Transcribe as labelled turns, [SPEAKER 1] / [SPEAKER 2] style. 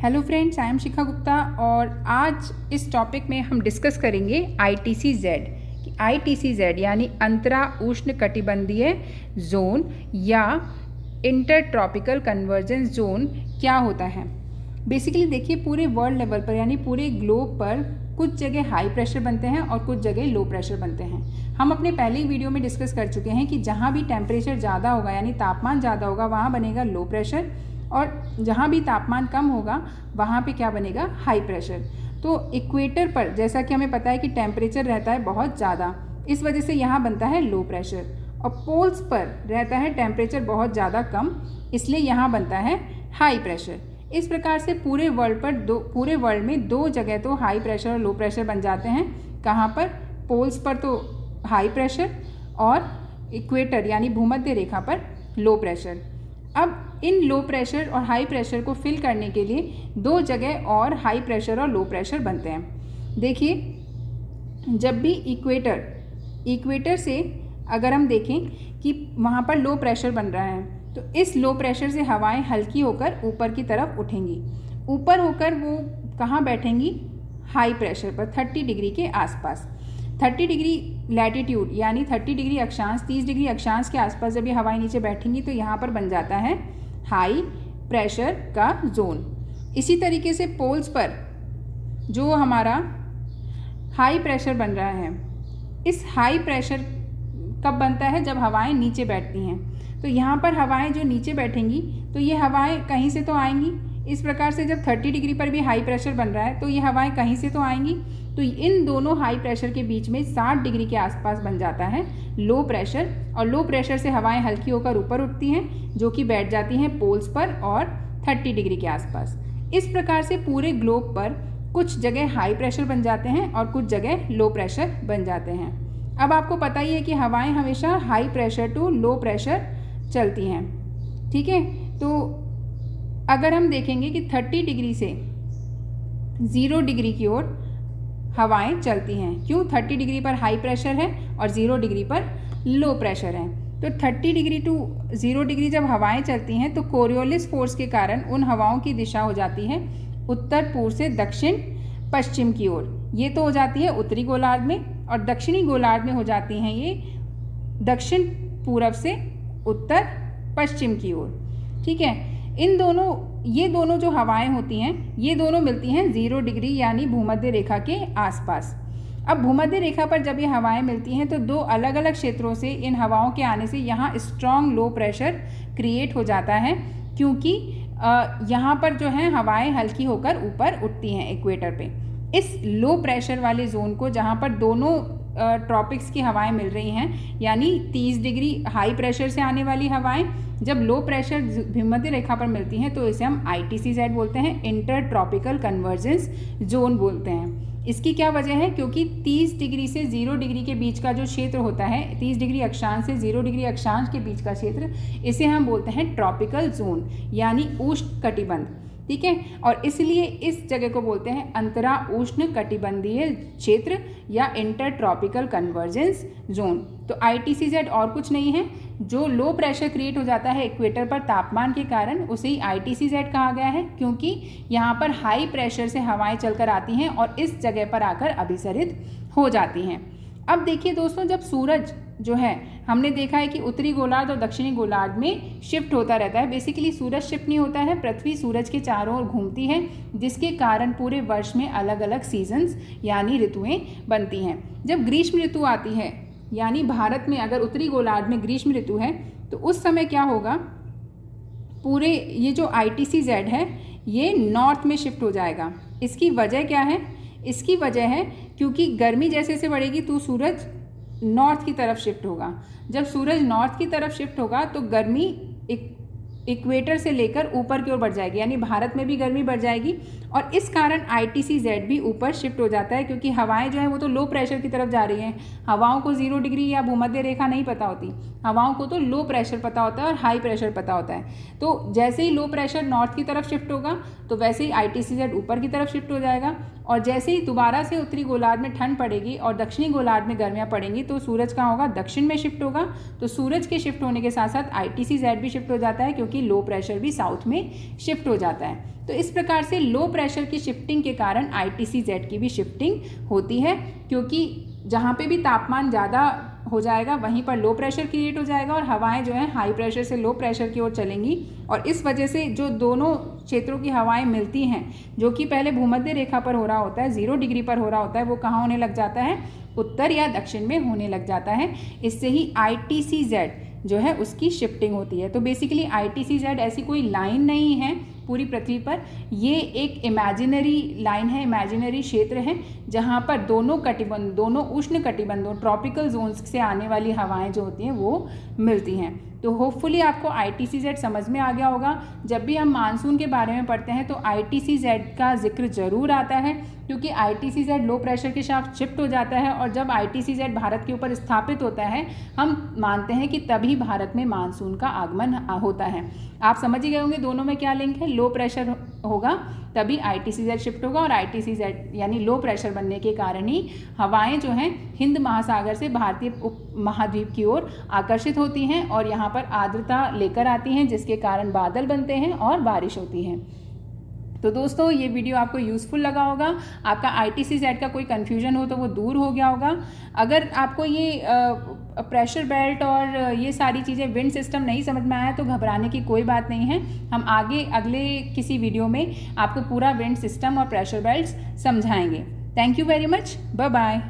[SPEAKER 1] Hello friends, I am शिखा गुप्ता और आज इस टॉपिक में हम डिस्कस करेंगे ITC-Z। ITC-Z यानी अंतरा उष्ण कटिबंधीय जोन या इंटर ट्रॉपिकल कन्वर्जेंस जोन क्या होता है। बेसिकली देखिए, पूरे वर्ल्ड लेवल पर यानी पूरे ग्लोब पर कुछ जगह हाई प्रेशर बनते हैं और कुछ जगह लो प्रेशर बनते हैं। हम अपने पहले ही वीडियो में डिस्कस कर चुके हैं कि जहाँ भी टेम्परेचर ज़्यादा होगा यानी तापमान ज़्यादा होगा वहाँ बनेगा लो प्रेशर, और जहाँ भी तापमान कम होगा वहाँ पे क्या बनेगा, हाई प्रेशर। तो इक्वेटर पर जैसा कि हमें पता है कि टेम्परेचर रहता है बहुत ज़्यादा, इस वजह से यहाँ बनता है लो प्रेशर। और पोल्स पर रहता है टेम्परेचर बहुत ज़्यादा कम, इसलिए यहाँ बनता है हाई प्रेशर। इस प्रकार से पूरे वर्ल्ड में दो जगह तो हाई प्रेशर और लो प्रेशर बन जाते हैं। कहाँ पर? पोल्स पर तो हाई प्रेशर और इक्वेटर यानी भूमध्य रेखा पर लो प्रेशर। अब इन लो प्रेशर और हाई प्रेशर को फिल करने के लिए दो जगह और हाई प्रेशर और लो प्रेशर बनते हैं। देखिए, जब भी इक्वेटर से अगर हम देखें कि वहाँ पर लो प्रेशर बन रहा है, तो इस लो प्रेशर से हवाएं हल्की होकर ऊपर की तरफ उठेंगी। ऊपर होकर वो कहाँ बैठेंगी? हाई प्रेशर पर 30 डिग्री के आसपास। 30 डिग्री लैटिट्यूड यानी 30 डिग्री अक्षांश, 30 डिग्री अक्षांश के आसपास जब ये हवाएं नीचे बैठेंगी तो यहाँ पर बन जाता है हाई प्रेशर का जोन। इसी तरीके से पोल्स पर जो हमारा हाई प्रेशर बन रहा है, इस हाई प्रेशर कब बनता है? जब हवाएं नीचे बैठती हैं। तो यहाँ पर हवाएं जो नीचे बैठेंगी तो ये हवाएं कहीं से तो आएंगी। इस प्रकार से जब 30 डिग्री पर भी हाई प्रेशर बन रहा है तो ये हवाएं कहीं से तो आएंगी। तो इन दोनों हाई प्रेशर के बीच में 60 डिग्री के आसपास बन जाता है लो प्रेशर, और लो प्रेशर से हवाएं हल्की होकर ऊपर उठती हैं जो कि बैठ जाती हैं पोल्स पर और 30 डिग्री के आसपास। इस प्रकार से पूरे ग्लोब पर कुछ जगह हाई प्रेशर बन जाते हैं और कुछ जगह लो प्रेशर बन जाते हैं। अब आपको पता ही है कि हवाएं हमेशा high pressure to low pressure चलती हैं, ठीक है। तो अगर हम देखेंगे कि 30 डिग्री से 0 डिग्री की ओर हवाएं चलती हैं, क्यों? 30 डिग्री पर हाई प्रेशर है और 0 डिग्री पर लो प्रेशर है। तो 30 डिग्री टू 0 डिग्री जब हवाएं चलती हैं तो कोरियोलिस फोर्स के कारण उन हवाओं की दिशा हो जाती है उत्तर पूर्व से दक्षिण पश्चिम की ओर। ये तो हो जाती है उत्तरी गोलार्ध में, और दक्षिणी गोलार्ध में हो जाती हैं ये दक्षिण पूर्व से उत्तर पश्चिम की ओर, ठीक है। ये दोनों जो हवाएं होती हैं ये दोनों मिलती हैं 0 डिग्री यानी भूमध्य रेखा के आसपास। अब भूमध्य रेखा पर जब ये हवाएं मिलती हैं तो दो अलग अलग क्षेत्रों से इन हवाओं के आने से यहाँ स्ट्रॉन्ग लो प्रेशर क्रिएट हो जाता है, क्योंकि यहाँ पर जो है हवाएं हल्की होकर ऊपर उठती हैं इक्वेटर पे। इस लो प्रेशर वाले जोन को, जहाँ पर दोनों ट्रॉपिक्स की हवाएं मिल रही हैं, यानी 30 डिग्री हाई प्रेशर से आने वाली हवाएं जब लो प्रेशर भूमध्य रेखा पर मिलती हैं तो इसे हम ITC-Z बोलते हैं, इंटर ट्रॉपिकल कन्वर्जेंस जोन बोलते हैं। इसकी क्या वजह है? क्योंकि 30 डिग्री से 0 डिग्री के बीच का जो क्षेत्र होता है, 30 डिग्री अक्षांश से 0 डिग्री अक्षांश के बीच का क्षेत्र, इसे हम बोलते हैं ट्रॉपिकल जोन यानी उष्ण कटिबंध, ठीक है। और इसलिए इस जगह को बोलते हैं अंतरा उष्ण कटिबंधीय क्षेत्र या इंटर ट्रॉपिकल कन्वर्जेंस जोन। तो ITC-Z और कुछ नहीं है, जो लो प्रेशर क्रिएट हो जाता है इक्वेटर पर तापमान के कारण, उसे ही ITC-Z कहा गया है, क्योंकि यहाँ पर हाई प्रेशर से हवाएं चलकर आती हैं और इस जगह पर आकर अभिसरित हो जाती हैं। अब देखिए दोस्तों, जब सूरज जो है, हमने देखा है कि उत्तरी गोलार्ध और दक्षिणी गोलार्ध में शिफ्ट होता रहता है। बेसिकली सूरज शिफ्ट नहीं होता है, पृथ्वी सूरज के चारों ओर घूमती है, जिसके कारण पूरे वर्ष में अलग अलग सीजन्स यानी ऋतुएं बनती हैं। जब ग्रीष्म ऋतु आती है, यानी भारत में अगर उत्तरी गोलार्ध में ग्रीष्म ऋतु है, तो उस समय क्या होगा, पूरे ये जो ITC-Z है ये नॉर्थ में शिफ्ट हो जाएगा। इसकी वजह क्या है? इसकी वजह है क्योंकि गर्मी जैसे जैसे बढ़ेगी तो सूरज नॉर्थ की तरफ शिफ्ट होगा। जब सूरज नॉर्थ की तरफ शिफ्ट होगा तो गर्मी इक्वेटर से लेकर ऊपर की ओर बढ़ जाएगी, यानी भारत में भी गर्मी बढ़ जाएगी, और इस कारण ITC-Z भी ऊपर शिफ्ट हो जाता है, क्योंकि हवाएं जो है वो तो लो प्रेशर की तरफ जा रही हैं। हवाओं को 0 डिग्री या भूमध्य रेखा नहीं पता होती, हवाओं को तो लो प्रेशर पता होता है और हाई प्रेशर पता होता है। तो जैसे ही लो प्रेशर नॉर्थ की तरफ शिफ्ट होगा तो वैसे ही ITC-Z ऊपर की तरफ शिफ्ट हो जाएगा, और जैसे ही दोबारा से उत्तरी गोलार्ध में ठंड पड़ेगी और दक्षिणी गोलार्ध में गर्मियाँ पड़ेंगी तो सूरज कहाँ होगा? दक्षिण में शिफ्ट होगा। तो सूरज के शिफ्ट होने के साथ साथ ITC-Z भी शिफ्ट हो जाता है, क्योंकि कि लो प्रेशर भी साउथ में शिफ्ट हो जाता है। तो इस प्रकार से लो प्रेशर की शिफ्टिंग के कारण ITCZ की भी शिफ्टिंग होती है, क्योंकि जहाँ पे भी तापमान ज़्यादा हो जाएगा वहीं पर लो प्रेशर क्रिएट हो जाएगा और हवाएं जो हैं हाई प्रेशर से लो प्रेशर की ओर चलेंगी, और इस वजह से जो दोनों क्षेत्रों की हवाएं मिलती हैं, जो कि पहले भूमध्य रेखा पर हो रहा होता है, 0 डिग्री पर हो रहा होता है, वो कहाँ होने लग जाता है, उत्तर या दक्षिण में होने लग जाता है। इससे ही ITCZ जो है उसकी शिफ्टिंग होती है। तो बेसिकली ITCZ ऐसी कोई लाइन नहीं है पूरी पृथ्वी पर, ये एक इमेजिनरी लाइन है, इमेजिनरी क्षेत्र है, जहाँ पर दोनों उष्ण कटिबंधों ट्रॉपिकल जोन्स से आने वाली हवाएं जो होती हैं वो मिलती हैं। तो होपफुली आपको ITCZ समझ में आ गया होगा। जब भी हम मानसून के बारे में पढ़ते हैं तो ITCZ का जिक्र जरूर आता है, क्योंकि ITCZ लो प्रेशर के साथ शिफ्ट हो जाता है, और जब ITCZ भारत के ऊपर स्थापित होता है हम मानते हैं कि तभी भारत में मानसून का आगमन होता है। आप समझ ही गए होंगे दोनों में क्या लिंक है, लो प्रेशर होगा तभी ITCZ शिफ्ट होगा, और ITCZ यानी लो प्रेशर बनने के कारण ही हवाएं जो हैं हिंद महासागर से भारतीय उपमहाद्वीप की ओर आकर्षित होती हैं और यहाँ पर आर्द्रता लेकर आती हैं, जिसके कारण बादल बनते हैं और बारिश होती है। तो दोस्तों ये वीडियो आपको यूज़फुल लगा होगा, आपका ITCZ का कोई कन्फ्यूजन हो तो वो दूर हो गया होगा। अगर आपको ये प्रेशर बेल्ट और ये सारी चीज़ें विंड सिस्टम नहीं समझ में आया तो घबराने की कोई बात नहीं है, हम आगे अगले किसी वीडियो में आपको पूरा विंड सिस्टम और प्रेशर बेल्ट्स समझाएंगे। Thank you very much, bye bye.